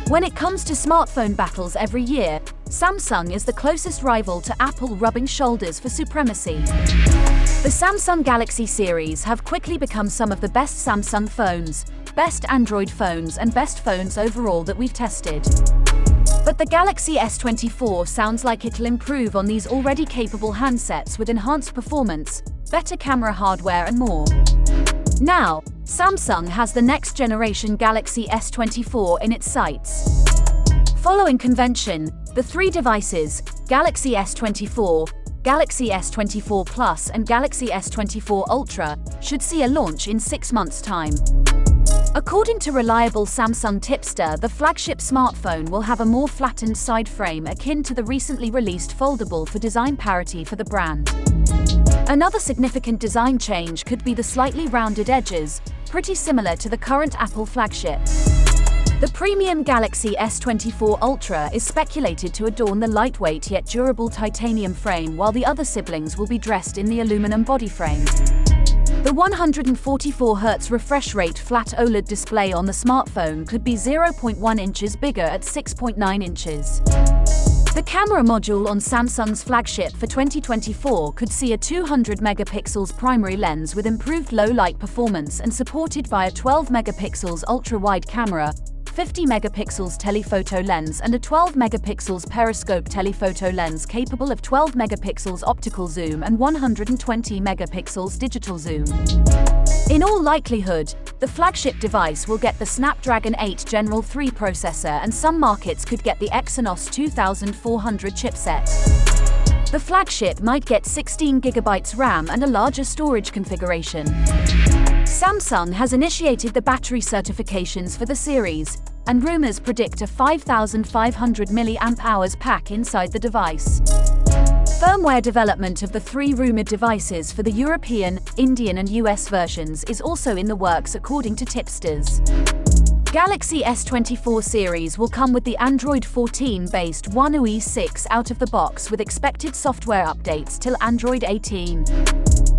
When it comes to smartphone battles every year, Samsung is the closest rival to Apple, rubbing shoulders for supremacy. The Samsung Galaxy series have quickly become some of the best Samsung phones, best Android phones and best phones overall that we've tested. But the Galaxy S24 sounds like it'll improve on these already capable handsets with enhanced performance, better camera hardware and more. Now, Samsung has the next generation Galaxy S24 in its sights. Following convention, the three devices, Galaxy S24, Galaxy S24 Plus and Galaxy S24 Ultra, should see a launch in 6 months' time. According to reliable Samsung tipster, the flagship smartphone will have a more flattened side frame akin to the recently released foldable for design parity for the brand. Another significant design change could be the slightly rounded edges, pretty similar to the current Apple flagship. The premium Galaxy S24 Ultra is speculated to adorn the lightweight yet durable titanium frame, while the other siblings will be dressed in the aluminum body frame. The 144Hz refresh rate flat OLED display on the smartphone could be 0.1 inches bigger at 6.9 inches. The camera module on Samsung's flagship for 2024 could see a 200 megapixels primary lens with improved low-light performance and supported by a 12 megapixels ultra-wide camera, 50 megapixels telephoto lens and a 12 megapixels periscope telephoto lens capable of 12 megapixels optical zoom and 120 megapixels digital zoom. In all likelihood, the flagship device will get the Snapdragon 8 Gen 3 processor, and some markets could get the Exynos 2400 chipset. The flagship might get 16GB RAM and a larger storage configuration. Samsung has initiated the battery certifications for the series, and rumors predict a 5,500 mAh pack inside the device. Firmware development of the three rumored devices for the European, Indian and US versions is also in the works according to tipsters. Galaxy S24 series will come with the Android 14-based One UI 6 out of the box, with expected software updates till Android 18.